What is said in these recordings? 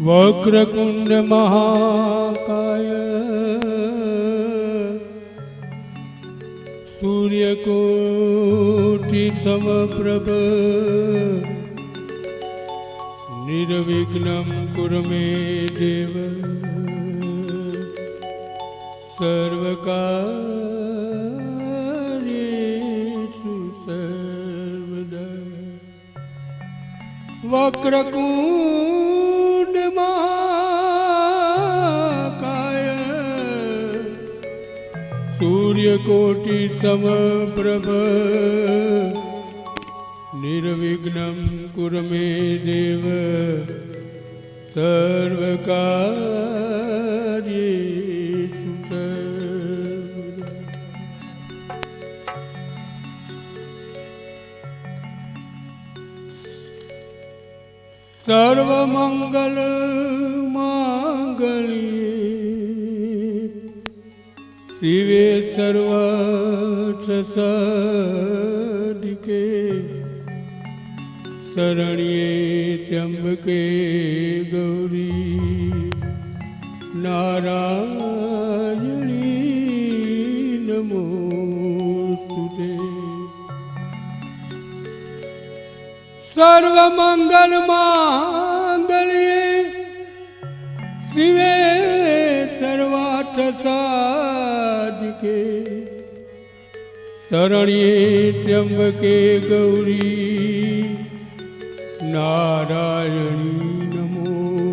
वक्रकुंड महाकाय सूर्यकोटि समप्रभ निर्विघ्नं कुरु मे देव सर्वकार्येषु सर्वदा। वक्रकुंड महाकाय सूर्यकोटि समप्रभ निर्विघ्नं कुरु मे देव सर्वकार्येषु सर्वदा। सर्वमंगल मांगल्ये शिवे सर्वार्थसाधिके शरण्ये त्र्यंबके गौरी नारायणी नमोस्तुते। सर्वमंगल मांगल्ये शिवे सर्वार्थसाधिके शरण्ये त्र्यंबके गौरी नारायणी नमोस्तुते।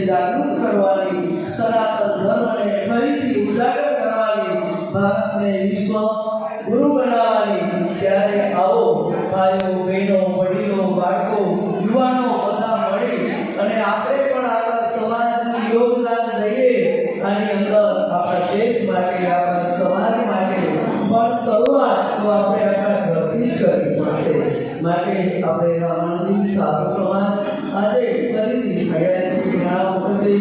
જાગૃત કરવાની, સનાતન ધર્મને ફરીથી ઉજાગર કરવાની ભારતને વિશ્વ ગુરુ બનાવવાની ત્યારે આવો ભાઈઓ બહેનો વડીલો બાળકો યુવાનો બધા મળી અને આપણે પણ આપણા સમાજનું યોગદાન દઈએ આની અંદર આપણા દેશ માટે આપણા સમાજ માટે પણ શરૂઆત તો આપણે આપણા ઘરથી જ કરવી પડશે માટે આપણે રામાનંદી સાધુ સમાજ આજે ફરીથી મળ્યા છે ઘણા વખતે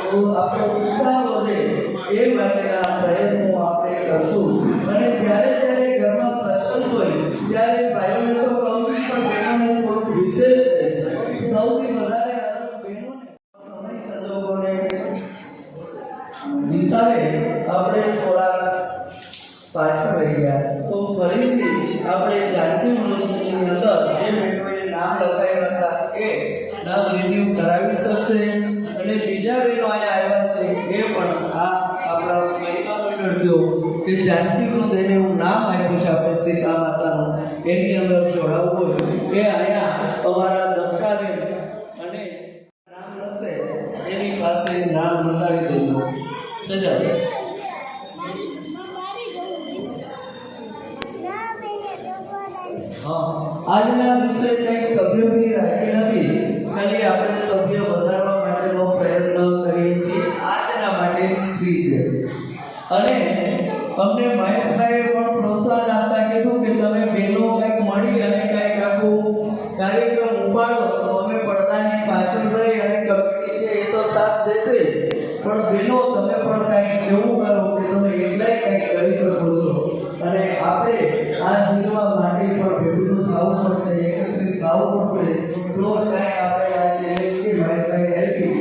તો આપણો ઉત્સાહ વધે એ માટેના પ્રયત્નો આપણે કરશું અને જ્યારે જ્યારે ઘરમાં પ્રસંગ હોય ત્યારે ભાઈઓને તો કહું છું પણ બહેનોને થોડુંક વિશેષ રહેશે સૌથી વધારે બહેનોને સમય સંજોગોને હિસાબે આપણે થોડા પાછળ રહી ગયા તો ફરીથી આપણે જાનકી મૃત્યુની અંદર જે બહેનોએ નામ લખાયા હતા એ નામ રિન્યુ કરાવી શકશે અને બીજા બહેનો અહીંયા આવ્યા છે એ પણ આ આપણા મહિમા મંડળીઓ કે જાનકીનું તેને એવું નામ આપ્યું છે આપણે સીતા માતાનું એની અંદર જોડાવવું હોય એ અહીંયા અમારા દક્ષાબેન અને નામ લખશે એની પાસે નામ નોંધાવી દેજો સજા આજના દિવસે કંઈ સભ્યોની રાખી નથી ખાલી આપણે સભ્ય વધારવા માટેનો પ્રયત્ન કરીએ છીએ આજના માટે ફ્રી છે અને અમને મહેશભાઈએ પણ પ્રોત્સાહન આપતા કીધું કે તમે બહેનો કંઈક મળી અને કંઈક આખું કાર્યક્રમ ઉપાડો તો અમે પડદાની પાછળ રહી અને કમિટી છે એ તો સાથ દેશે પણ બહેનો તમે પણ કંઈક એવું કરો કે તમે એકલાય કંઈક કરી શકો છો અને આપણે આ જીવવા માટે પણ ભેગું થવું પડશે એકત્રિત થવું પડશે તો કાંઈ આપણે આ ચેલેન્જ છે મહેશભાઈ હેલ્પી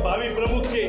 ભાવિ પ્રમુખ છે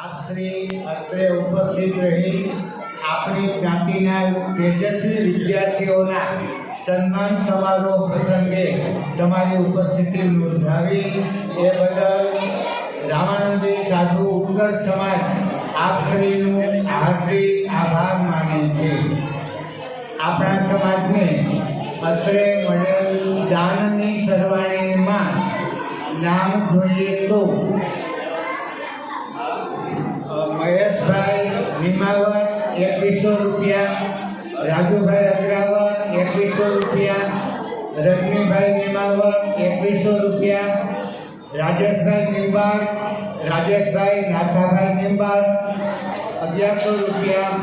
આપ શ્રી અત્રે ઉપસ્થિત રહી આપણી જ્ઞાતિના તેજસ્વી વિદ્યાર્થીઓના સન્માન સમારોહ પ્રસંગે તમારી ઉપસ્થિતિ નોંધાવી એ બદલ રામાનંદી સાધુ ઉત્કર્ષ સમાજ આપ શ્રીનું હાર્દિક આભાર માને છે. આપણા સમાજને અત્રે મળેલ દાનની સરવાણીમાં નામ જોઈએ તો મહેશભાઈ નિમાવત 2100 રૂપિયા, રાજુભાઈ અગ્રાવત 2100 રૂપિયા, રજનીભાઈ નિમાવત 2100 રૂપિયા, રાજેશભાઈ નિંબાર, રાજેશભાઈ નાથાભાઈ નિંબાર 1100 રૂપિયા,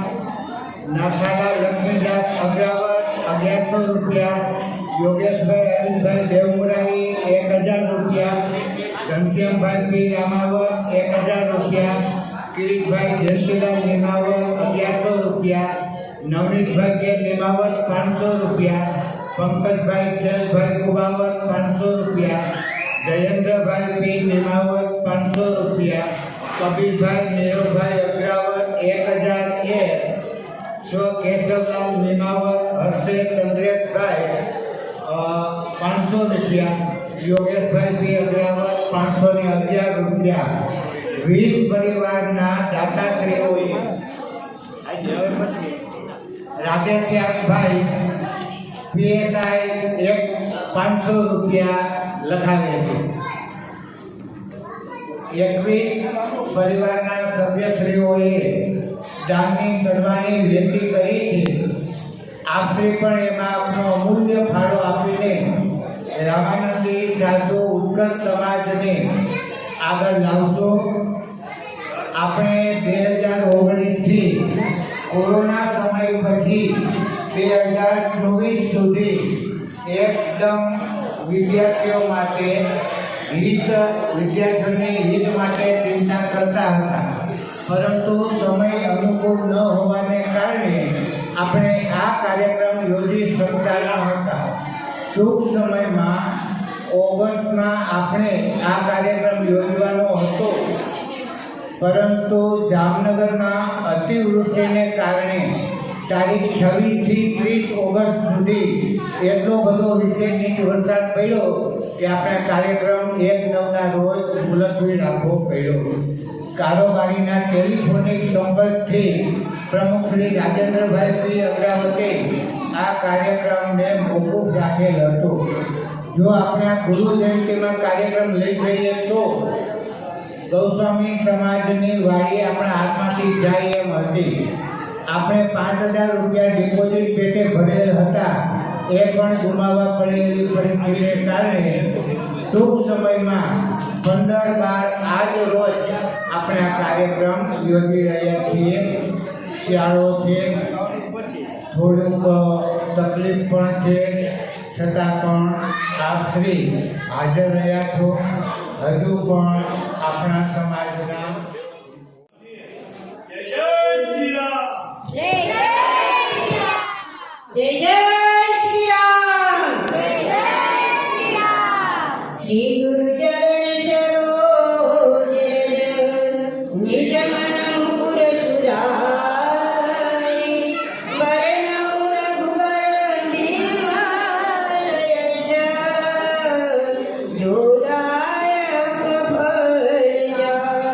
નાથાલાલ લક્ષ્મીદાસ અગ્રાવત 1100 રૂપિયા, યોગેશભાઈ અરવિંદભાઈ દેવમુરારી 1000 રૂપિયા, ઘનશ્યામભાઈ પી રામાવત 1000 રૂપિયા, કિરીટભાઈ જયંતિલાલ નિમાવત 1100 રૂપિયા, નવનીતભાઈ કે નિમાવત 500 રૂપિયા, પંકજભાઈ શેલભાઈ કુબાવત 500 રૂપિયા, જયેન્દ્રભાઈ પી નિમાવત 500 રૂપિયા, કબીરભાઈ નીરવભાઈ અગ્રાવત 1001, સ્વ કેશવલાલ નિમાવત હસ્તે ચંદ્રેશભાઈ 500 રૂપિયા, યોગેશભાઈ પી અગ્રાવત 511 રૂપિયા. 20 પરિવારના દાતાશ્રીઓએ રાધેશ્યામભાઈ પીએસઆઈ 500 રૂપિયા લખાવે છે. 21 પરિવારના સભ્યશ્રીઓએ દાનની સરવાણી વિનંતી કરી છે. આપશ્રી પણ એમાં આપનો અમૂલ્ય ફાળો આપીને રામાનંદી સાધુ ઉત્કર્ષ સમાજને આગળ લાવશો. આપણે 2019 થી કોરોના સમય પછી 2024 સુધી એકદમ વિદ્યાર્થીઓ માટે વિદ્યાર્થીઓની હિત માટે ચિંતા કરતા હતા, પરંતુ સમય અનુકૂળ ન હોવાને કારણે આપણે આ કાર્યક્રમ યોજી શકતા ન હતા. ટૂંક સમયમાં ઓગસ્ટમાં આપણે આ કાર્યક્રમ યોજવાનો હતો, પરંતુ જામનગરમાં અતિવૃષ્ટિને કારણે તારીખ 26 થી 30 ઓગસ્ટ સુધી એટલો બધો વિશેષ વરસાદ પડ્યો કે આપણે કાર્યક્રમ 1/9ના રોજ મુલતવી રાખવો પડ્યો. કારોબારીના ટેલિફોનિક સંપર્કથી પ્રમુખ શ્રી રાજેન્દ્રભાઈ પી અગ્રાવતે આ કાર્યક્રમને મોકૂફ રાખેલ હતો. જો આપણે આ ગુરુ જયંતિમાં કાર્યક્રમ લઈ જઈએ તો ગૌસ્વામી સમાજની વાડી આપણા હાથમાંથી જાય એમ હતી. આપણે 5000 રૂપિયા ડિપોઝિટ પેટે ભરેલ હતા, એ પણ ગુમાવવા પડેલી પરિસ્થિતિને કારણે ટૂંક સમયમાં 15/12 આજ રોજ આપણે આ કાર્યક્રમ યોજી રહ્યા છીએ. શિયાળો છે, થોડુંક તકલીફ પણ છે, છતાં પણ આપ શ્રી હાજર રહ્યા છો. હજુ પણ આપણા સમાજના શ્રી ગુરુ ચરણ સરોજ નિજ મન મુકુર સુધારી વર્ણવ રઘુવર નિર્મલ યશ જોદાયક ફળ જાય.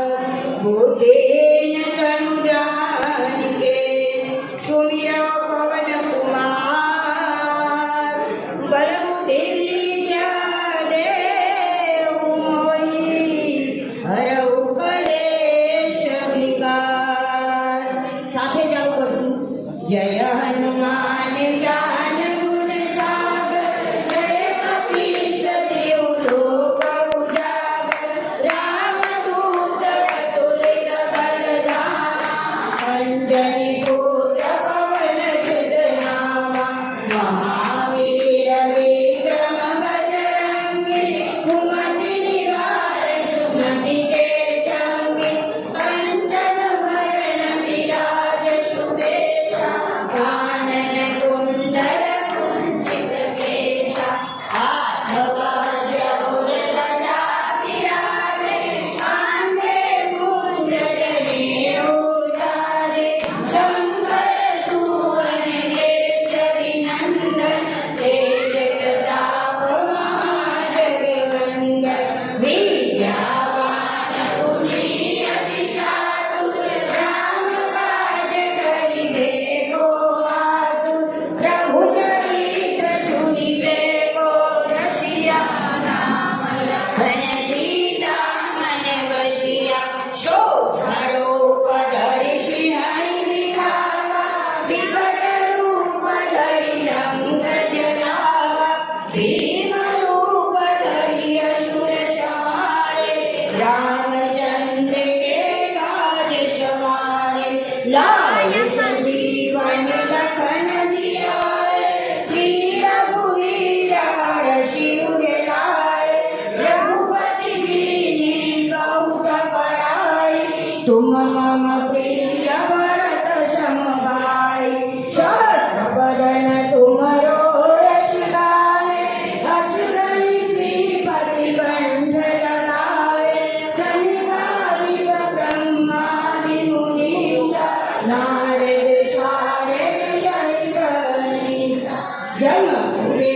જમ ફૂલે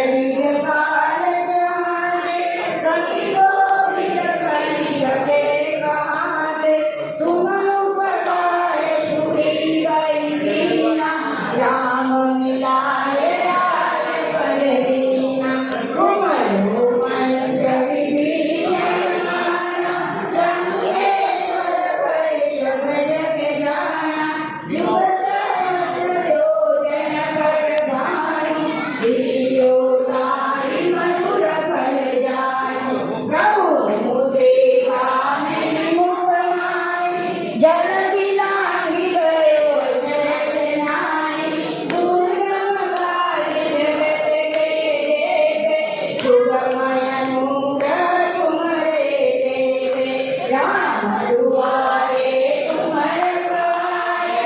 રવિ પાલ જાને કવિ ગોવિંદ કરી શકે કહાતે તુમ ઉપકાર સુરી ગઈ દીના રામ મિલાએ રાજ પર દીના કુમરો મન કવિ દીના લંકેશ્વર કરે શબ જગ જાના યુગ સહસ્ર યોજન પ્રધાન દિયો તારી મધુર ફળ જાન પ્રભુ મુદેવાને મુખ માય જલ દિલાંગી ગયો જય જનાય દુર્ગમ કાલે જગત કે દેવે સુગમય મુખ તુમરે દેવે રામ દુઆરે તુમર પ્રવારે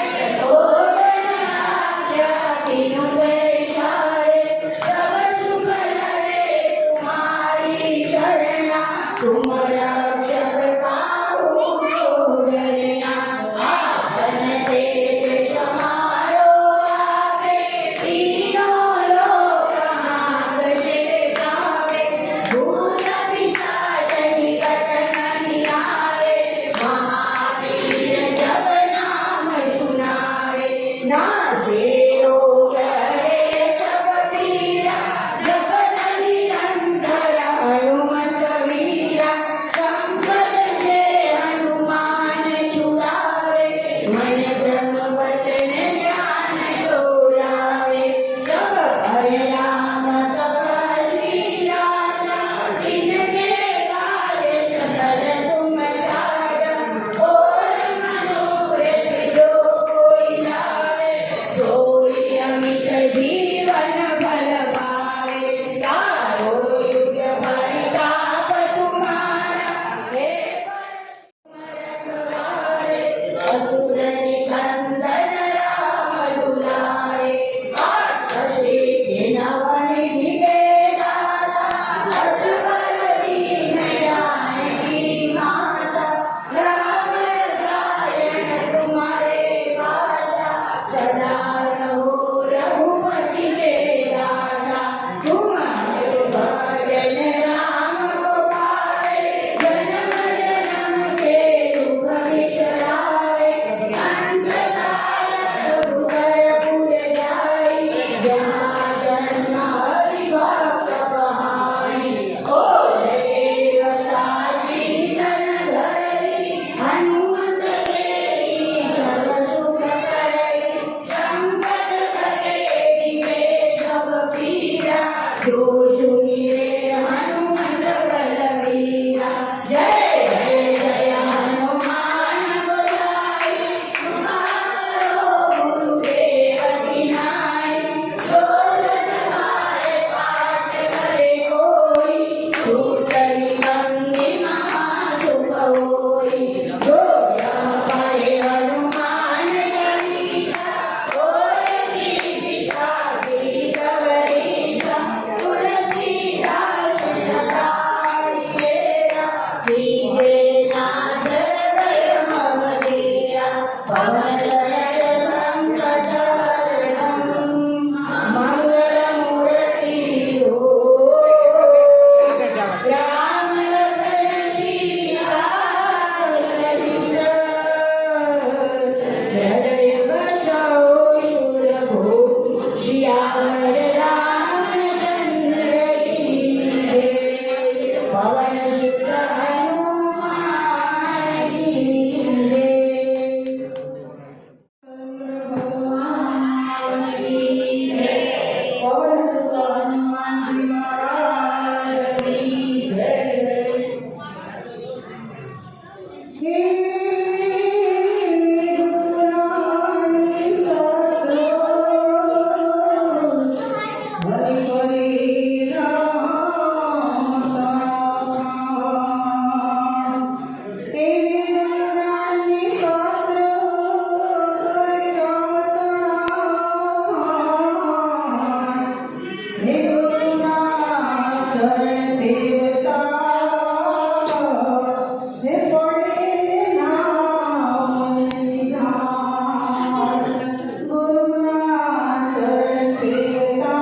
તીनु वैशाले सब सुख लरे तुम्हारी शरणा तुम रक्षक काहू को डरना आपन तेज समारो आगे तीनों लोक हाथ से गावे भूत पिशाच निकट नहीं आवे महावीर जब नाम सुनावे नासे रोग हरे सब पीरा जपत निरंतर हनुमत वीरा संकट से हनुमान छुड़ावे मन क्रम वचन ज्ञान चोरावे सब हर राम तपस्वी राजा इनके काज सकल तुम साजा और मनोरथ जो कोई लावे सोई अमित जीवन फल पावे चारों युग परिताप तुम्हारा हे रखवारे असुर निकंदन राम दुलारे अष्ट सिद्धि नवनिधि के दाता असवर दीन जानकी माता राम रसायन तुम्हारे पासा सदा रहो रघुपति के दासा तुम्हारे भजन राम को पावे जन्म जन्म के दुख बिसरावे अंत काल रघुवर जाई जहाँ जन्म हरि भक्त कहाई और देवता चीतन धरई हनुमत से सर्व सुख करई संकट कटे दिए सब पीरा जो सुनिए हनुमत बलवीरा जय जय जय हनुमान गोसाई कृपा करो गुरुदेव की नाई जो सत बार पाठ करे कोई छूटई बंदी महा सुख होई जो यह पढ़े हनुमान चालीसा होय सिद्धि साधी गवरीसा तुलसीदास सदा तेरा कीजे नाथ हृदय मम डेरा पवन तनय संकट हरणं मंगलमूर्ति राम लखन सीता सहित हृदय बसौ सुरभो सियावर रामचंद्र की जय पवन सुत हनुमान की जय भगवान की जय पवन सुत हनुमान जी महाराज की जय हे गुरुरानी सत्रो हरि हरि राम राम हे गुरुरानी सत्रो हरि राम राम हे गुरुनाथ चरण सेवता हे पढ़े नाम निधान गुरुनाथ चरण सेवता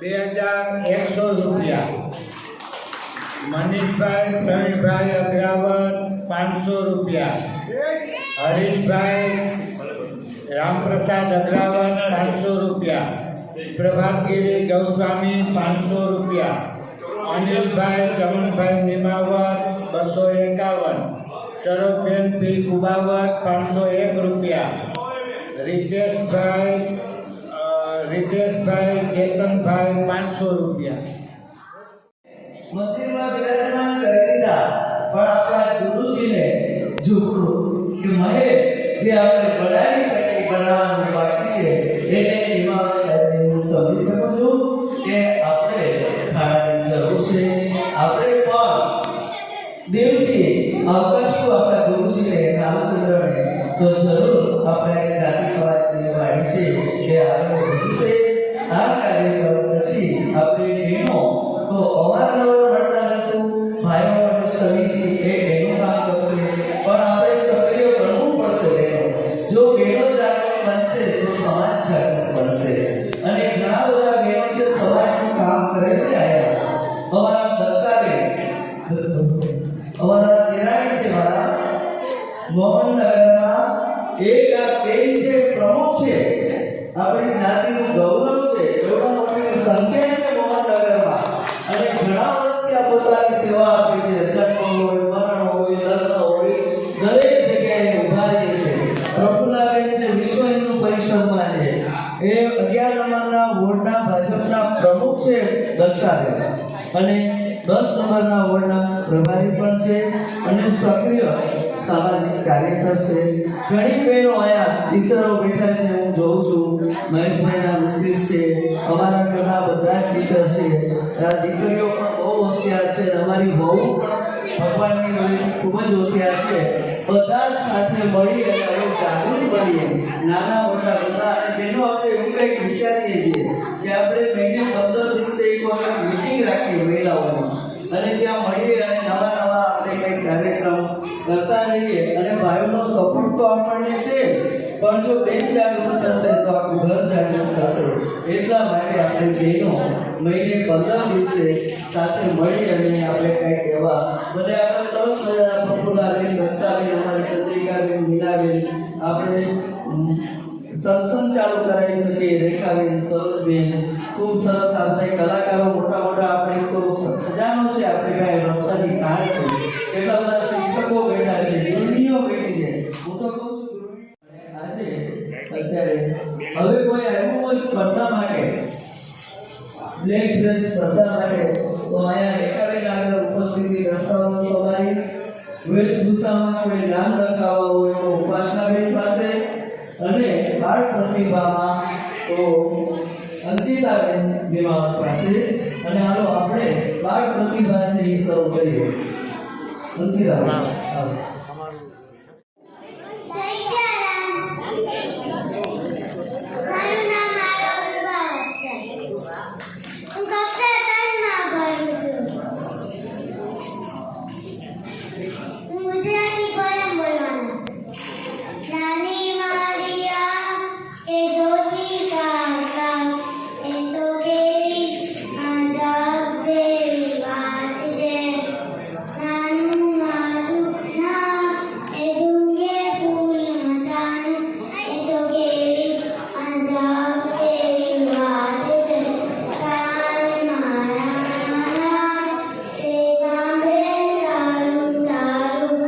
2100 રૂપિયા. મનીષભાઈ પ્રવીણભાઈ અગ્રાવત 500 રૂપિયા. હરીશભાઈ રામપ્રસાદ અગ્રાવત 500 રૂપિયા. પ્રભાતગીરી ગૌસ્વામી 500 રૂપિયા. અનિલભાઈ ચમનભાઈ નિમાવત 251. સરોજબેન પી કુબાવત 501 રૂપિયા. રિતેશભાઈ કેતનભાઈ 500 રૂપિયા. મંદિરમાં બિરાજમાન કરી દીધા, પણ આપણા ગુરુજીને ઝૂકડું કે મહે જે આપણે બનાવી શકીએ, બનાવવાનું બાકી છે, એને એમાં હું સમજી શકું છું કે આપણે ખાવાની જરૂર છે. આપણે પણ દિલથી આવકારશું આપણા ગુરુજીને, રામચંદ્રને, તો જરૂર આપણે રાતે સવારની વાણી છે કે આપણે વધશે આ કાર્યક્રમ પછી આપણે બહેનો તો અવારનવાર મળતા રહેશું. ભાઈઓ અને સમિતિ એ બહેનો કામ કરશે, પણ આપણે સક્રિય બનવું પડશે બહેનો. જો બહેનો જાગૃત બનશે તો સમાજ જાગૃત બનશે. અને ઘણા બધા બહેનો છે સમાજનું કામ કરે છે. અમારા દક્ષાબેન, અમારા દેરાણી છે, મારા મોહનનગરમાં એક આ બેન છે, પ્રમુખ છે, આપણી જ્ઞાતિનું ગૌરવ છે. એવડા મોટી સંખ્યા છે મોહનનગરમાં, અને ઘણા વર્ષથી આ પોતાની સેવા આપે છે. જન્મ હોય, મરણ હોય, લગ્ન હોય, દરેક જગ્યાએ ઉભા રહે છે. પ્રફુલ્લાબેન છે, વિશ્વ હિન્દુ પરિષદમાં છે, એ 11 નંબરના વોર્ડના ભાજપના પ્રમુખ છે દક્ષાબેન, અને 10 નંબરના વોર્ડના પ્રભારી પણ છે, અને સક્રિય સામાજિક કાર્યકર છે. ઘણી બહેનો અહીંયા ટીચરો બેઠા છે, હું જોઉં છું. મહેશભાઈના મિસિસ છે, અમારા ઘરના બધા જ ટીચર છે. આ દીકરીઓ પણ બહુ હોશિયાર છે, અમારી બહુ ભગવાનની વડીલ ખૂબ જ હોશિયાર છે. બધા જ સાથે મળી અને હવે જાગૃત બનીએ, નાના મોટા બધા. અને બહેનો આપણે એવું કંઈક વિચારીએ છીએ કે આપણે મહિને 15 દિવસે એક વખત મીટિંગ રાખીએ મહિલાઓની, અને ત્યાં મળીએ અને નવા આપણે કંઈક કાર્યક્રમ કરતા રહીએ. અને ભાઈઓનો સપોર્ટ તો આપણને છે, પણ જો બેન જાગૃત થશે તો આખું ઘર જાગૃત થશે. એટલા માટે આપણે બહેનો મહિને 15 દિવસે સાથે મળી અને આપણે કંઈક એવા બધે આપણે સરસ મજાના પ્રફુલ્લાબેન, દક્ષાબેન, અમારી ચંદ્રિકાબેન, મીનાબેન, આપણે સત્સંગ ચાલુ કરાવી શકીએ. રેખાબેન, સરોજબેન, ખૂબ સરસ. આપણે કલાકારો મોટા મોટા, આપણે તો ખજાનો છે, આપણે કાંઈ રસ્તાની કાળ છે. કેટલા બધા શિક્ષકો બેઠા છે, ગૃહિણીઓ બેઠી છે. હું તો કહું છું આજે અત્યારે હવે કોઈ આવ્યું હોય સ્પર્ધા માટે, બ્લેક ડ્રેસ સ્પર્ધા માટે, તો અહીંયા રેખાબેન આગળ ઉપસ્થિતિ દર્શાવો. તો અમારી વેશભૂષામાં કોઈ નામ લખાવવા હોય તો ઉપાસનાબેન પાસે, અને બાળ પ્રતિભામાં તો અંકિતાબેન નિમાવત પાસે. અને હાલો આપણે બાળ પ્રતિભા છે એ શરૂ કરીએ. અંકિતાબેન, મારું નામ આરવ બાવત છે. હું કક્ષા 3માં ભણું છું. હું ગુજરાતી પોયમ બોલવાનું છું. નાની મારિયા કે ધોતી કાકા, એ તો કેવી આંધા જેવી વાત છે. નાનું મારું નામ એ ડુંગે ફૂલ મતાનું, એ તો કેવી આંધા જેવી વાત છે. કાન મારા તે સાંભળે તારું તારું,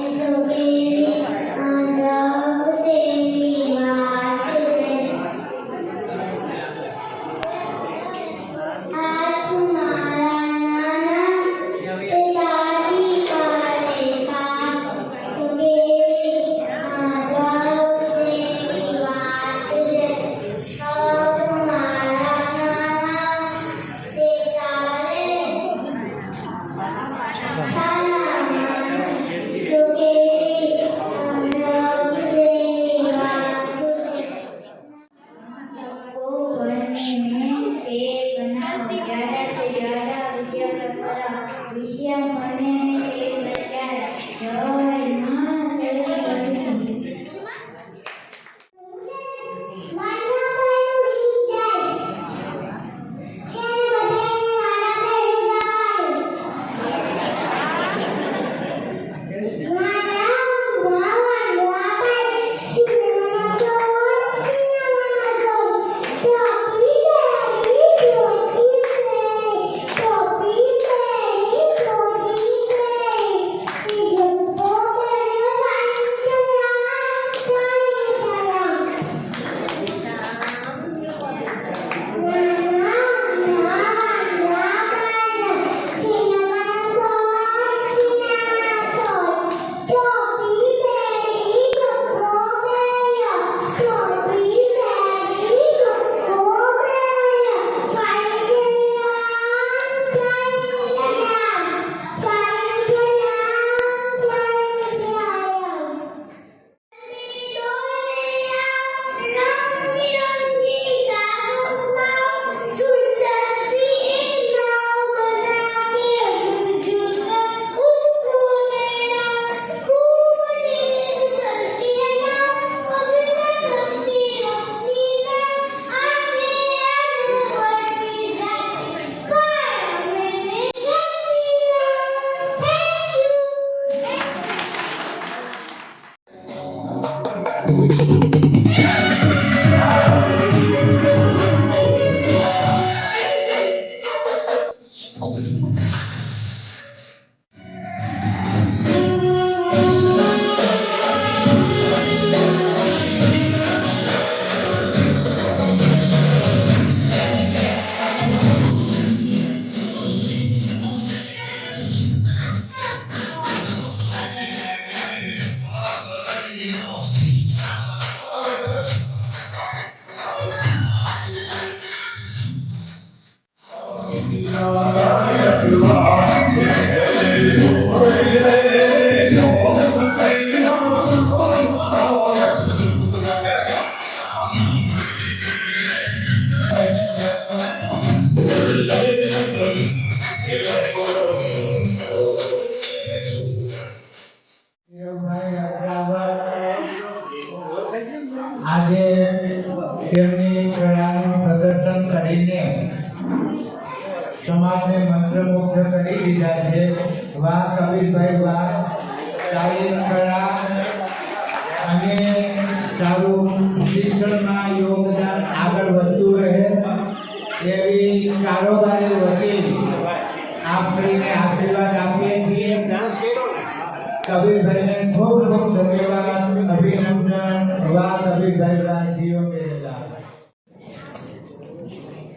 એ તો કેવી આંધા જેવી વાત છે. હાથ મારા નાના તે દાઢી કાઢે ખા, તો કેવી આંધા જેવી વાત છે. પગ મારા નાના તે ચાલે સાના માના, તો કેવી આંધા જેવી વાત છે. को बनने एक नाम ग्यारह से 11 विद्या परंपरा विषय बनने एक बच्चा जय मां जय मां દેવભાઈ અગ્રાવત આજે તેમની કળાનું પ્રદર્શન કરીને સમાજને મંત્રમુગ્ધ કરી દીધા છે. વાહ કબીરભાઈ વાહ, તારી કળા અને તારું શિક્ષણમાં યોગદાન આગળ વધતું રહે એવી કારોબારી વતી આપશ્રીને આશીર્વાદ આપીએ છીએ. કબીરભાઈને ખૂબ ખૂબ ધન્યવાદ, અભિનંદન. વાહ કબીરભાઈ વાહ, જીઓ મેરે લાલ.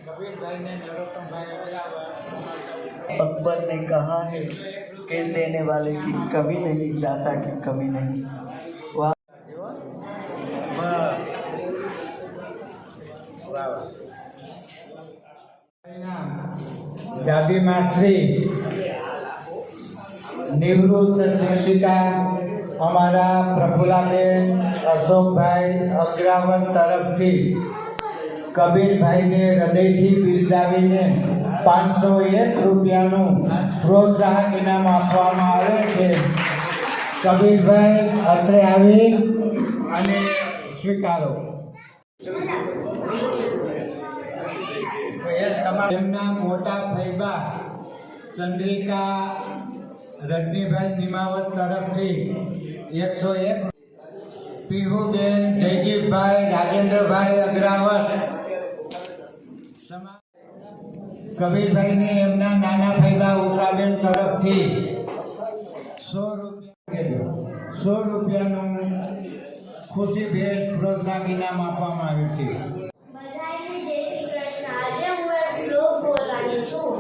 कबीरभाई ने नरोत्तम भाई अग्रावत अकबर ने कहा है कि देने वाले की कभी नहीं, दाता की कभी नहीं. वाह દાદીમા શ્રી નિવૃત્ત શિક્ષિકા અમારા પ્રફુલ્લાબેન અશોકભાઈ અગ્રાવત તરફથી કબીરભાઈને હૃદયથી બિરદાવીને 501 રૂપિયાનું પ્રોત્સાહન ઇનામ આપવામાં આવે છે. કબીરભાઈ અત્રે આવી અને સ્વીકારો. તેમના મોટા ફૈબા ચંદ્રિકા રજનીભાઈ નિમાવત તરફથી 101. પીહુબેન જયદીપભાઈ રાજેન્દ્રભાઈ અગ્રાવત. કબીરભાઈને એમના નાના ફૈબા ઉષાબેન તરફથી 100 રૂપિયાનું ખુશી ભેટ પ્રોત્સાહન ઇનામ આપવામાં આવ્યું છે. બધાને જય શ્રી કૃષ્ણ. આજે હું એક શ્લોક બોલવાની છું.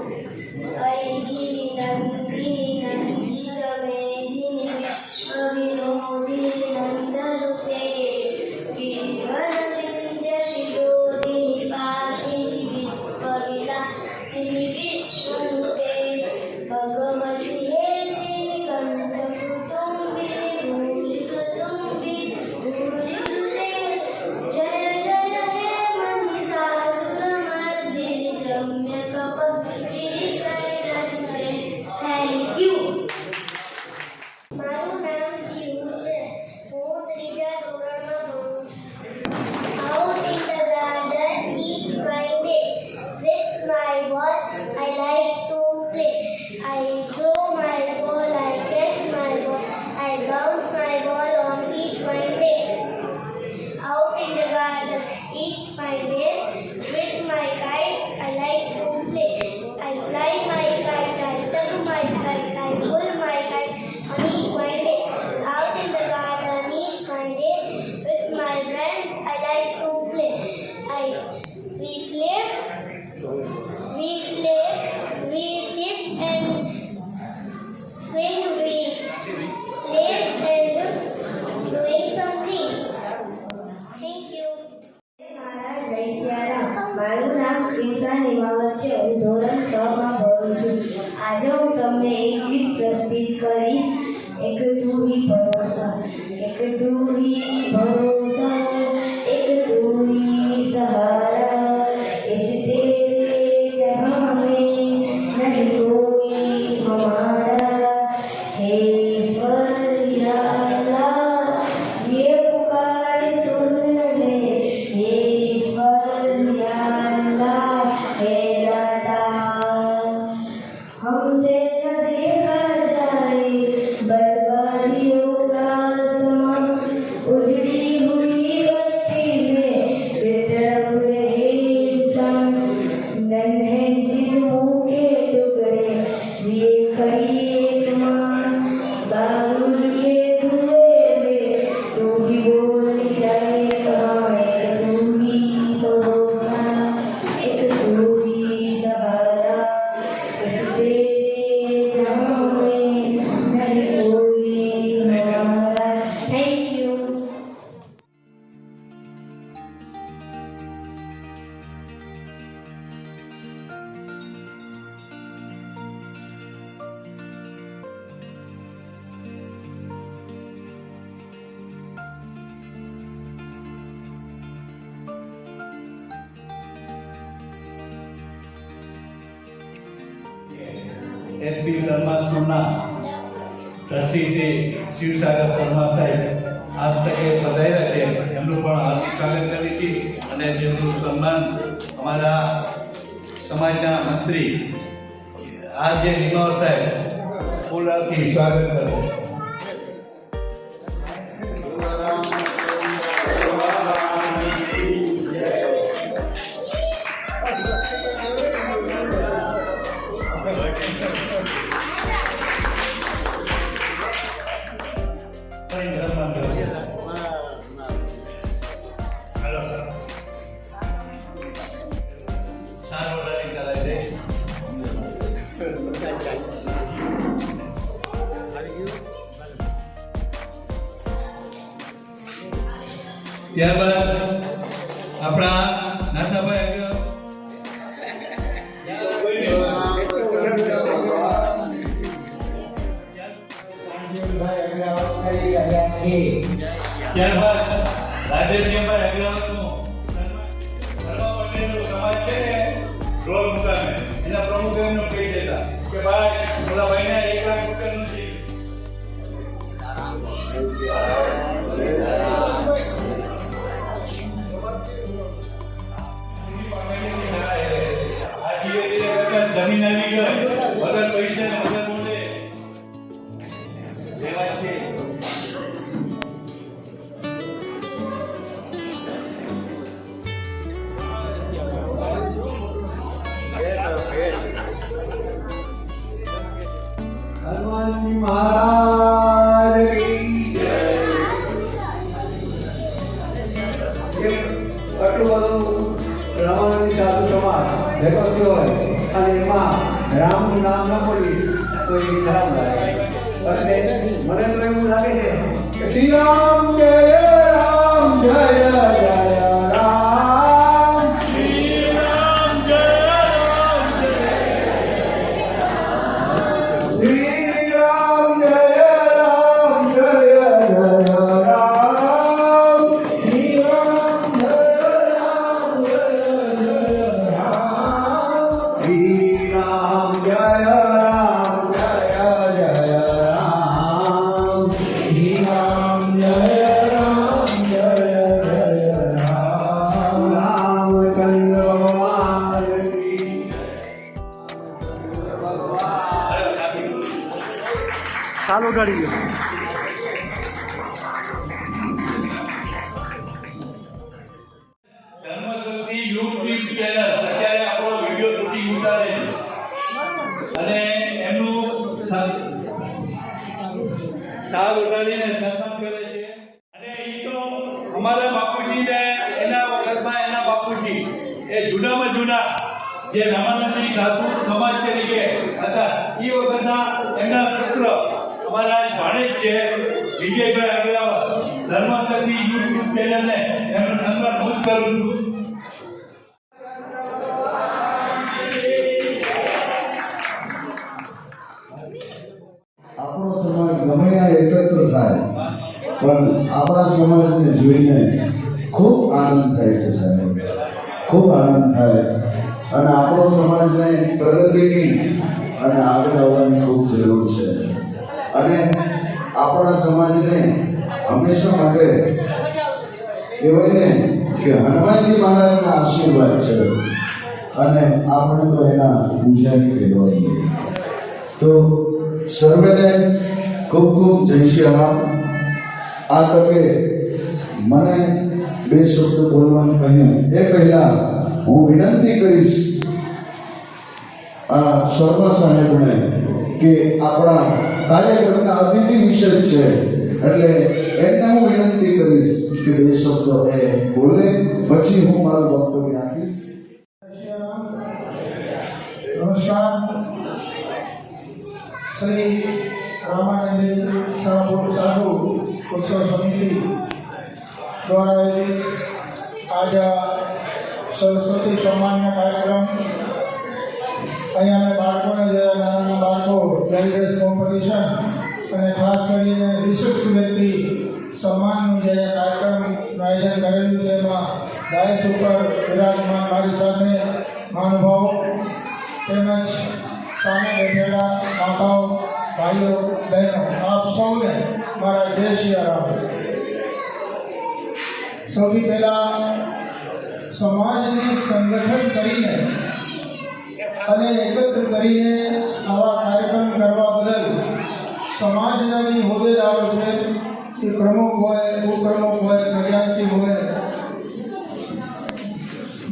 ઐગિરી નંદિની નંદિત મેદિની વિશ્વ વિનોદિની નંદનુતે ગિરિવર વિંધ્ય શિરોદિની પાશિની વિશ્વ વિલાસિની વિશ્વનુતે ભગવતી હેસિની કંઠ કુટુંબિની ભૂરિ કૃતુંબી ભૂરિ કૃતે જય જય હે મહિષાસુરમર્દિની રમ્ય કપચિની શૈલસુતે. Thank you. મારું નામ પીયુ છે. હું ત્રીજા ધોરણમાં ભણું છું. Out in the garden each my day. With my ball I like to play. I throw my ball, I catch my ball, I bounce my ball on each my day. Out in the garden each my day. With my kite I like to play. I fly my kite, I tug my kite, I pull my kite on each my day. Out in the garden each my day. With my friends I like to play. We play SP Sharma સ્કૂલના trustee Shri Shivsagar Sharma સાહેબ આ તકે પધાર્યા છે. એમનું પણ હાર્દિક સ્વાગત કરીએ છીએ અને જેમનું સન્માન અમારા સમાજના મંત્રી આર.જે. નિમાવ સાહેબ ફૂલથી સ્વાગત કરશે. સન્માન કરશે. Hello sir. સારો રનિંગ કરાય છે. ત્યારબાદ આપણા નાથાભાઈ ત્યારબાદ રાજેશભાઈ અગ્રવાલનું સમાજ છે ને રોડ મુકામે એના પ્રમુખ એમનું કહી દેતા કે ભાઈ પેલા ભાઈને 1 લાખ રૂપિયા નથી. જમીન આવી ગઈ વગર પૈસા ને વગર બોલે એ વાત છે. હનુમાનજી મહારાજ કી જય. આટલું બધું રામાયણની સાધુ સમાજ ભેગો થયો હોય અને એમાં રામનું નામ ન પડી તો એ ખરાબ લાગે. એટલે મને તો એવું લાગે છે કે શ્રી રામ જય રામ જય જય રામ. શ્રી રામ જય રામ જય શ્રી રામ જય રામ જય જય રામ. શ્રી રામ જય રામ જય જય રામ. શ્રી રામ જય રામ જય જય રામ. શ્રી રામ જય રામ જય જય રામ. રામચંદ્ર ભગવાન કી ચાલુ કરી ગયો. ધર્મશક્તિ યુટ્યુબ ચેનલ અત્યારે આપણો વિડીયો શૂટિંગ ઉતારે અને એમનું સાલ ઉડાડીને સન્માન કરે છે. અને એ તો અમારા બાપુજી ને એના વખતમાં એના બાપુજી એ જૂનામાં જૂના જે રામાનંદી સાધુ સમાજ તરીકે હતા એ વખતના એમના પુત્ર અમારા ભાણેજ છે વિજયભાઈ અગ્રવાલ. ધર્મશક્તિ યુટ્યુબ ચેનલને એમનું સન્માન હું જ કરું છું. આપણો સમાજ ગમે ત્યાં એકત્ર થાય પણ આપણા સમાજને જોઈને ખૂબ આનંદ થાય છે સાહેબ, ખૂબ આનંદ થાય. અને આપણો સમાજને પ્રગતિની અને આગળ આવવાની ખૂબ જરૂર છે. અને આપણા સમાજને હંમેશા માટે કહેવાય ને કે હનુમાનજી મહારાજના આશીર્વાદ છે અને આપણે તો એના પૂજારી કહેવાય. તો સર્વેને ખૂબ ખૂબ જય શ્રી રામ. આ તકે મને 2 શબ્દ બોલવાનું કહ્યું એ પહેલા હું વિનંતી કરીશ આ શર્મા સાહેબને કે આપણા કાર્યક્રમના અતિથિ વિશેષ છે એટલે એમને હું વિનંતી કરીશ કે 2 શબ્દો એ બોલે, પછી હું મારું વક્તવ્ય આપીશ. નમસ્કાર. શ્રી રામાનંદી સાધુ ઉત્સવ સમિતિ દ્વારા આજે સરસ્વતી સન્માનનો કાર્યક્રમ અહીંયા અમે બાળકોને જે નાના બાળકો રેસ કોમ્પિટિશન અને ખાસ કરીને વિશિષ્ટ વ્યક્તિ સન્માનનું જે કાર્યક્રમનું આયોજન કરેલું છે એમાં ડાયસ ઉપર વિરાજમાન મારી સાથે મહાનુભાવો તેમજ સામે બેઠેલા માતાઓ ભાઈઓ બહેનો આપ સૌને મારા જય સિયારામ. સૌથી પહેલાં સમાજને સંગઠન કરીને અને એકત્ર કરીને આવા કાર્યક્રમ કરવા બદલ સમાજના જે હોદ્દેદારો છે કે પ્રમુખ હોય, ઉપપ્રમુખ હોય, ખજાનચી હોય,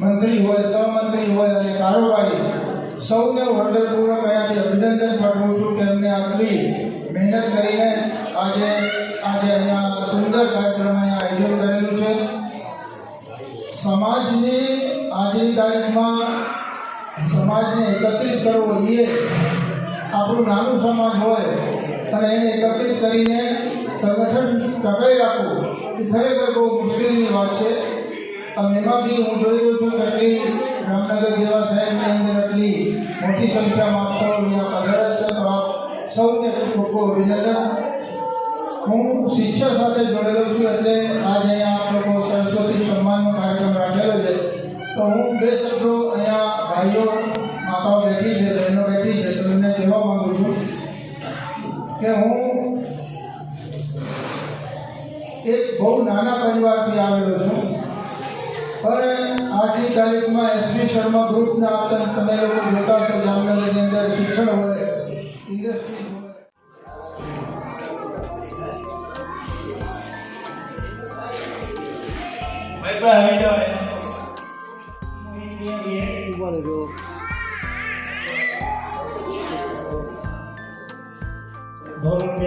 મંત્રી હોય, સહમંત્રી હોય અને કારોબારી સૌને હૃદયપૂર્વક અહીંયાથી અભિનંદન પાઠવું છું કે એમને આટલી મહેનત કરીને આજે અહીંયા સુંદર કાર્યક્રમ અહીંયા આયોજન કરેલું છે. સમાજની આજની તારીખમાં સમાજને એકત્રિત કરવો એ આપણું નાનું સમાજ હોય અને એને એકત્રિત કરીને સંગઠન ટકાવી રાખવું એ ખરેખર બહુ મુશ્કેલીની વાત છે. અને એમાંથી હું જોઈ રહ્યો છું કે આટલી જામનગર જેવા શહેરની અંદર આટલી મોટી સંખ્યામાં આપ સૌ અહીંયા પધારેલ છે, તો આપ સૌને ખૂબ ખૂબ અભિનંદન. હું શિક્ષા સાથે જોડેલો છું એટલે આજે અહીંયા આપ લોકો સરસ્વતી સન્માનનો કાર્યક્રમ રાખેલો છે. તો હું બે શબ્દો અહીંયા ભાઈઓ માતાઓ બેઠી છે, બહેનો બેઠી છે, તો એમને કહેવા માગું છું કે હું એક બહુ નાના પરિવારથી આવેલો છું, પણ આજની તારીખમાં એસવી શર્મા ગ્રુપના તમે લોકો જોતા છો જામનગરની અંદર શિક્ષણ હોય, ઇન્ડસ્ટ્રી હોય. ભાઈ આવી જાઓ. ધોરણ 2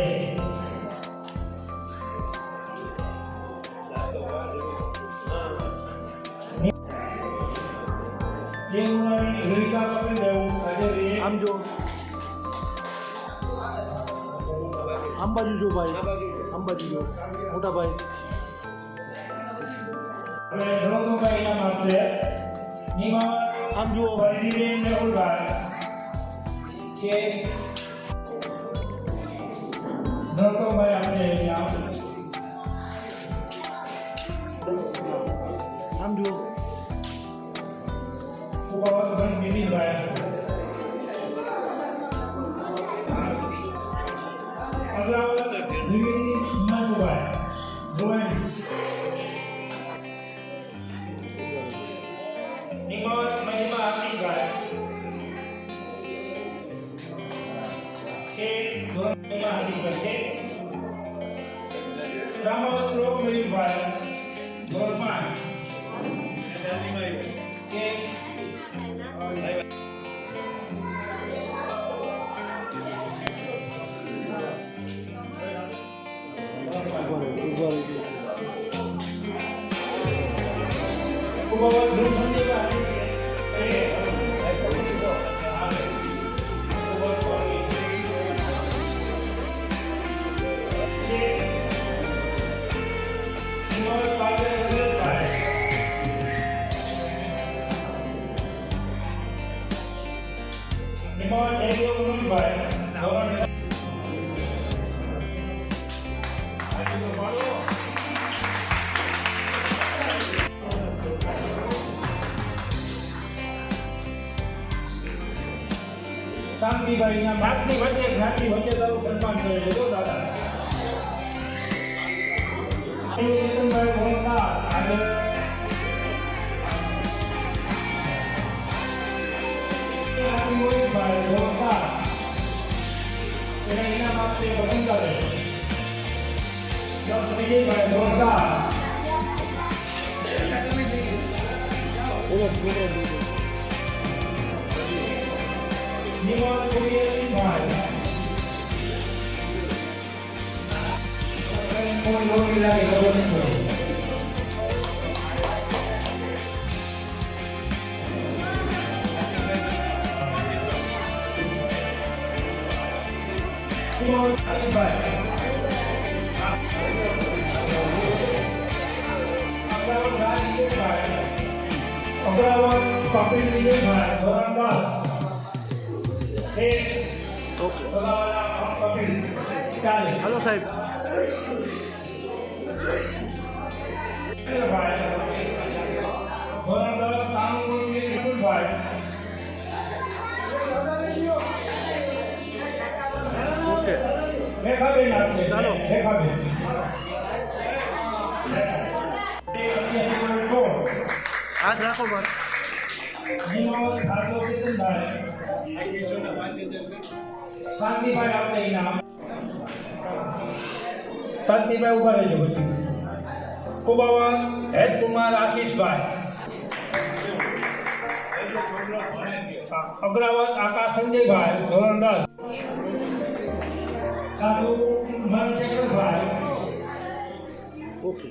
આમ જો આમ બાજુ જો ભાઈ, આમ બાજુ જો મોટા ભાઈ. આમ જુઓ. આમ જુઓ. શાંતિભાઈના બાપની વચ્ચે જ્ઞાતિ વચ્ચે તારું સન્માન કરે છે. દાદા કેતનભાઈ ભોળકા આજે ભાઈ ભોળકા એને ઇનામ આપશે પસંદ કરે. વિજયભાઈ ભોળકા નિમોદ કુરિયનભાઈ કોઈ લોકી લાગે ખબર નહીં પડે. નિમોદ કુરિયનભાઈ અગ્રવાલ કપિલ વિજયભાઈ ધોરણ 10. હલો સાહેબ. ધોરણ 10 કાનૂન વિભાગ રેખાબેન આપશે. ચાલો. રેખાબેન. હાથ રાખો બસ. નિમાવત ભાર્ગવ ચેતનભાઈ. શાંતિભાઈ આપશે ઇનામ. શાંતિભાઈ ઉભા રહેજો પછી. કુબાવત હેતકુમાર આશીષભાઈ. અગ્રાવત આકાશ સંજયભાઈ ધોરણ 10. સાધુ મનશેખરભાઈ. ઓકે.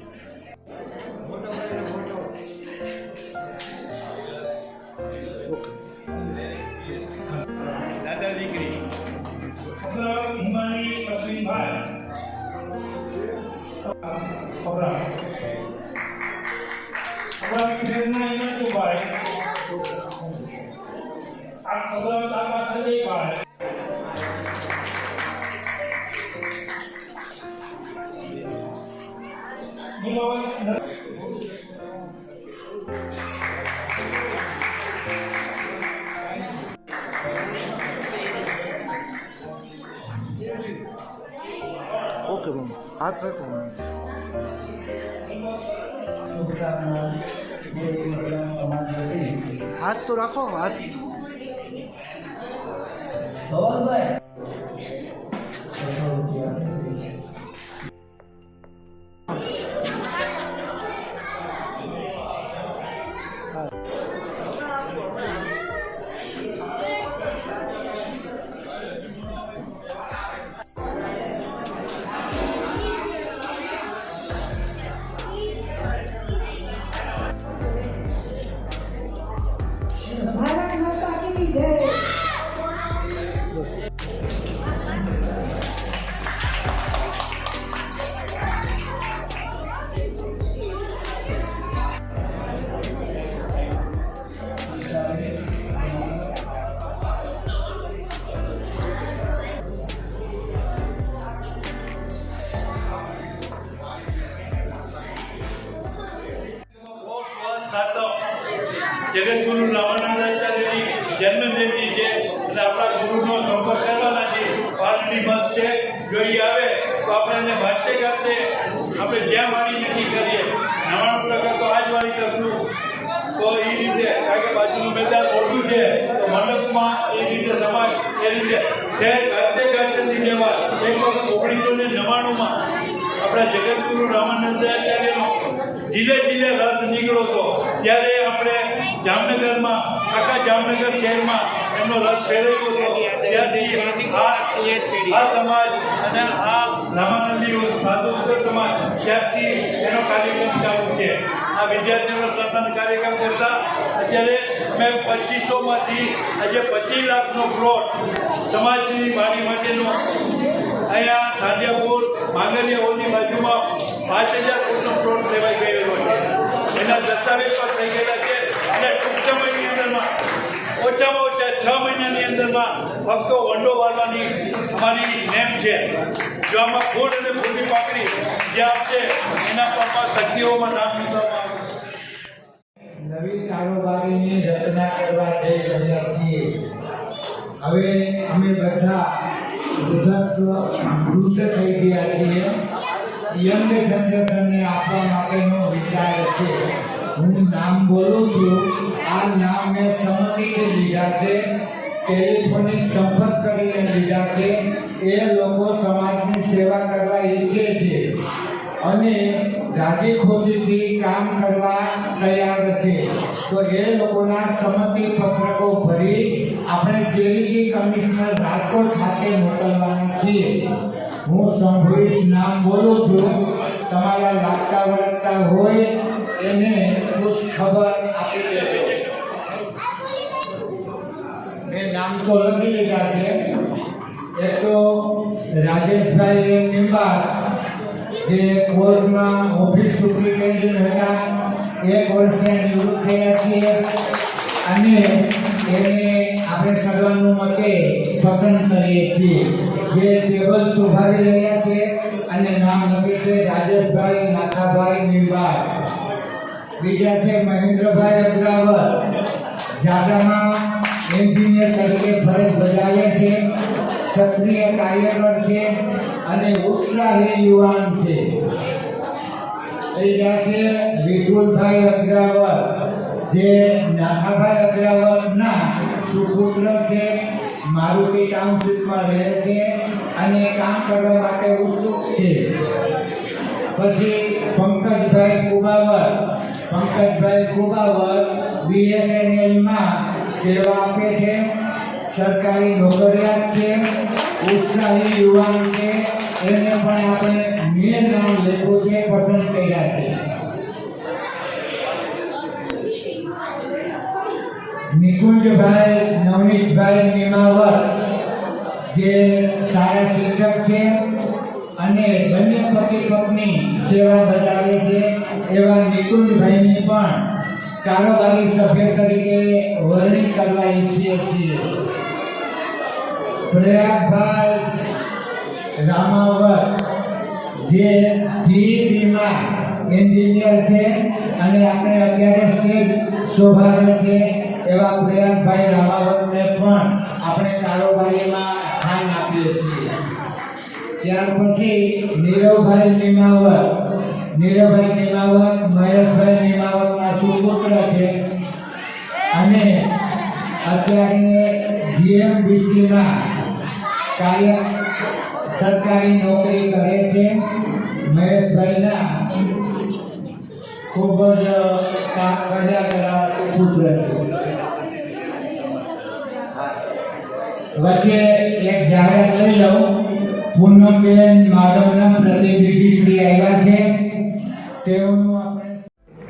દાદા દીકરી અગ્રાવત હિમાની અશ્વિનભાઈ. અગ્રાવત પ્રેરણા હિમાંશુભાઈ. અગ્રાવત આકાશ સંજયભાઈ. Nimavat okay ma'am. હાથ રાખો મેમ. શુભકામના સમાજ વતી હાથ તો રાખો. હાથ ધવલભાઈ 600 રૂપિયા આપે છે. ભારત માતા કી જય. જગતગુરુ રામાનંદાચાર્યની જન્મજયંતિ છે અને આપણા ગુરુનો સંપર્ક કરવાના છે. પાલડી બસ છે, જો ઈ આવે તો આપણે એને વાંચતે ગાતે આપણે જ્યાં વાણી નક્કી કરીએ 99% તો આ જ વાણી કરશું. તો એ રીતે કારણ કે બાજુનું મેદાન મોટું છે તો મંડપમાં એ રીતે સમાજ એ રીતે ગાતે ગાતેથી કહેવાય. એક વખત 1999માં આપણા જગતગુરુ રામાનંદાચાર્યનો જિલ્લે જિલ્લે રથ નીકળ્યો હતો ત્યારે આપણે જામનગરમાં આખા જામનગર શહેરમાં એમનો રથ ફેરવ્યો હતો. ત્યારથી આ સમાજ અને આ રામાનંદી સાધુ સમાજ ત્યારથી એનો કાર્યક્રમ ચાલુ છે. આ વિદ્યાર્થીઓનો સન્માન કાર્યક્રમ કરતા અત્યારે અમે 2500માંથી આજે 25 લાખનો પ્લોટ સમાજની વાડી માટેનો અહીંયા સાંજિયાપુર માંગલિયાઓની બાજુમાં 5000 ફૂટનો પ્લોટ લેવાઈ ગયેલો છે. એના દસ્તાવેજ પણ થઈ ગયેલા છે અને ટૂંક સમયની અંદરમાં ઓછામાં ઓછા 6 મહિનાની અંદરમાં ફક્ત વંડો વાળવાની અમારી નેમ છે. જો આમાં ફૂલ અને ફૂલની પાકડી જે આપશે એના પરમાં શક્તિઓમાં નામ નોંધવામાં આવશે. નવી કારોબારીની રચના કરવા જઈ રહ્યા છીએ. હવે અમે બધા વૃદ્ધ થઈ ગયા છીએ. યંગ જનરેશનને આપવા માટેનો વિચાર છે. હું નામ બોલું છું. આ નામ મેં સંમતિથી લીધા છે, ટેલિફોનિક સંપર્ક કરીને લીધા છે. એ લોકો સમાજની સેવા કરવા ઈચ્છે છે અને રાજી ખુશીથી કામ કરવા તૈયાર છે. તો એ લોકોના સંમતિ પત્રકો ભરી આપણે ચેરિટી કમિશનર રાજકોટ ખાતે મોકલવાના છીએ. હું સંભવિત નામ બોલું છું. તમારા લાગતા વળગતા હોય એને ખુશ ખબર આપી દેજો. મેં નામ તો લખી લીધા છે. એક તો રાજેશભાઈ નિંબાર જે કોર્ટમાં ઓફિસ સુપ્રિન્ટેન્ડન્ટ હતા, 1 વર્ષના નિવૃત્ત થયા છે અને એને આપણે સર્વાનુમતે પસંદ કરીએ છીએ. જે ટેબલ શોભાવી રહ્યા છે અને નામ લખે છે રાજેશભાઈ નાથાભાઈ નિંબાર. બીજા છે મહેન્દ્રભાઈ અગ્રાવત, જાડામાં એન્જિનિયર તરીકે ફરજ બજાવે છે, સક્રિય કાર્યકર છે અને ઉત્સાહી યુવાન છે. એ જ્યાં છે વિપુલભાઈ અગ્રાવત, જે નાથાભાઈ અગ્રાવતના સુપુત્ર છે, મારુતિ ટાઉનશીપમાં રહે છે અને કામ કરવા માટે ઉત્સુક છે. પછી પંકજભાઈ કુબાવત BSNLમાં સેવા આપે છે, સરકારી નોકરિયાત છે, ઉત્સાહી યુવાન છે. એને પણ આપણે મેં નામ લેવું છે, પસંદ કર્યા છે. નિકુંજભાઈ નવનીતભાઈ નિમાવત, જે સારા શિક્ષક છે અને બંને પતિ પત્ની સેવા બજાવે છે, એવા નિકુંજભાઈની પણ કારોબારી સભ્ય તરીકે વરણી કરવા ઈચ્છીએ છીએ. પ્રયાગભાઈ રામાવત, જે GEBમાં એન્જિનિયર છે અને આપણે અત્યારે સ્ટેજ શોભાવે છે, એવા પ્રયાગભાઈ રામાવતને પણ આપણે કારોબારીમાં સ્થાન આપીએ છીએ. ત્યાર પછી નીરવભાઈ નિમાવત, મહેશભાઈ નિમાવતના સુપુત્ર છે અને અત્યારે GMDCમાં સરકારી નોકરી કરે છે. મહેશભાઈના ખૂબ જ પુત્ર છે. વચ્ચે એક જાહેરાત લઈ લઉં. પૂનમબેન માધવના પ્રતિનિધિ શ્રી આવ્યા છે. તેઓનું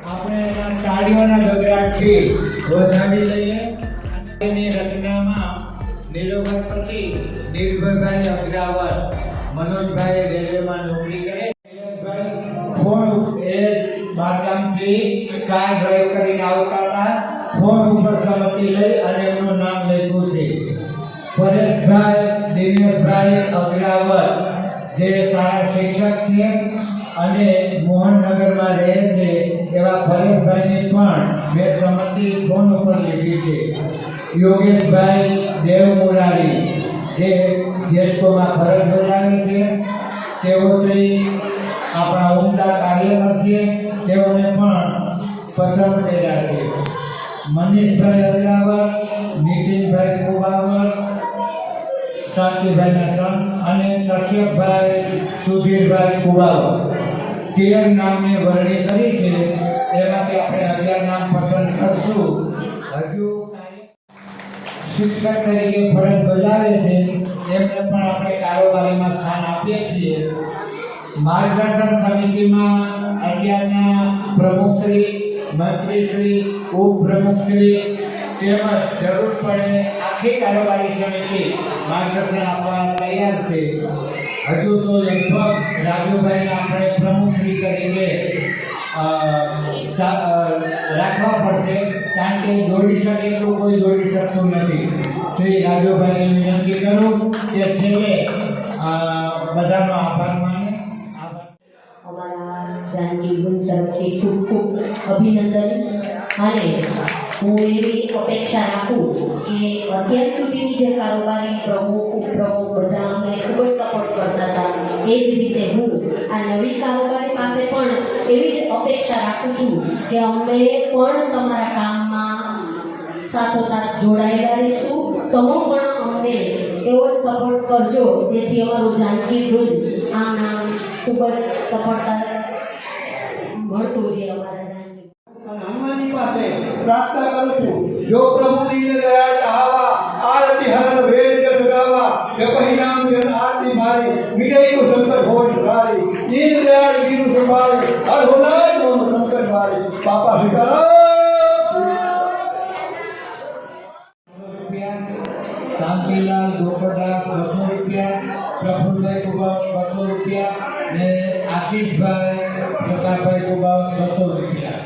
આપણે તાળીઓના ગગડાટથી વધાવી લઈએ. એની રચનામાં નીલોભાઈ પછી નિર્ભયભાઈ અગ્રાવત, મનોજભાઈ રેલવેમાં નોકરી કરે. ફોન એ બારગામથી કાર ડ્રાઈવ કરીને આવતા હતા. ફોન ઉપર સંમતિ લઈ અને એમનું નામ લખ્યું છે. પરેશભાઈ દિનેશભાઈ અગ્રાવત, જે સારા શિક્ષક છે અને મોહનનગરમાં રહે છે, એવા પરેશભાઈની પણ મેં સંમતિ ફોન ઉપર લીધી છે. યોગેશભાઈ દેવમુરારી, જે જેસ્કોમાં ફરજ બજાવે છે, તેઓ શ્રી આપણા ઉમદા કાર્યકર છે, તેઓને પણ પસંદ કર્યા છે. મનીષભાઈ અગ્રાવત, નીતિનભાઈ કુબાવત, શાંતિભાઈના સન અને કશ્યપભાઈ સુધીરભાઈ કુબાવત, 13 નામની વરણી કરી છે. એમાંથી આપણે 11 નામ પસંદ કરશું. હજુ શિક્ષક તરીકે ફરજ બજાવે છે, એમને પણ આપણે કારોબારીમાં સ્થાન આપીએ છીએ. માર્ગદર્શન સમિતિમાં અત્યારના પ્રમુખશ્રી, મંત્રીશ્રી, ઉપપ્રમુખશ્રી તેમજ જરૂર પડે આખી કારોબારી સમિતિ માર્ગદર્શન આપવા તૈયાર છે. હજુ તો લગભગ રાજુભાઈને આપણે પ્રમુખશ્રી તરીકે રાખવા પડશે, કારણ કે જોડી શકે એટલું કોઈ જોડી શકતું નથી. શ્રી રાજુભાઈને વિનંતી કરું કે છેલ્લે બધાનો આભાર માને. અમારા જાનકી ગુણ તરફથી ખૂબ ખૂબ અભિનંદન. અને હું એવી અપેક્ષા રાખું કે અત્યાર સુધીની જે કારોબારી પ્રમુખ ઉપપ્રમુખ બધા અમને ખૂબ જ સપોર્ટ કરતા હતા, એ જ રીતે હું આ નવી કારોબારી પાસે પણ એવી જ અપેક્ષા રાખું છું કે અમે પણ તમારા કામમાં સાથોસાથ જોડાયેલા રહીશું. તમે પણ અમને એવો જ સપોર્ટ કરજો, જેથી અમારું જાનકી ગુણ આમ ખૂબ જ સફળતા મળતું રહે. અમારા જાનકી હનુમાનજી પાસે પ્રાર્થના કરું છું. જો પ્રભુ દીન દયાળ કહાવા, આરતી હરણ વેદ જગ ગાવા, જપહિ નામ જન આરતી મારી, મિટઈ કો સંકટ હોજ ભારી, દીન દયાળ દીન સંભાળી, હર હોનાય મોન સંકટ ભારી. બાપા સીતારામ. શાંતિલાલ ગોપદાસ 200 રૂપિયા, પ્રફુલભાઈ કુબાવત 200 રૂપિયા ને આશીષભાઈ પ્રતાપભાઈ કુબાવત 200 રૂપિયા.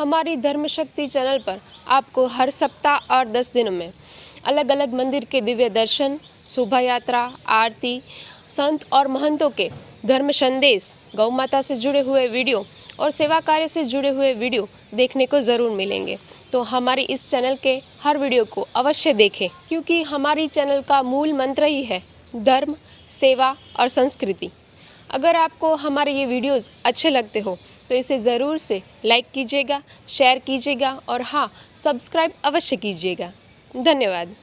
हमारी धर्म शक्ति चैनल पर आपको हर सप्ताह और 10 दिनों में अलग अलग मंदिर के दिव्य दर्शन, शोभा यात्रा, आरती, संत और महंतों के धर्म संदेश, गौ माता से जुड़े हुए वीडियो और सेवा कार्य से जुड़े हुए वीडियो देखने को ज़रूर मिलेंगे। तो हमारी इस चैनल के हर वीडियो को अवश्य देखें, क्योंकि हमारी चैनल का मूल मंत्र ही है धर्म, सेवा और संस्कृति। अगर आपको हमारे ये वीडियोस अच्छे लगते हो तो इसे ज़रूर से लाइक कीजिएगा, शेयर कीजिएगा और हाँ, सब्सक्राइब अवश्य कीजिएगा। धन्यवाद।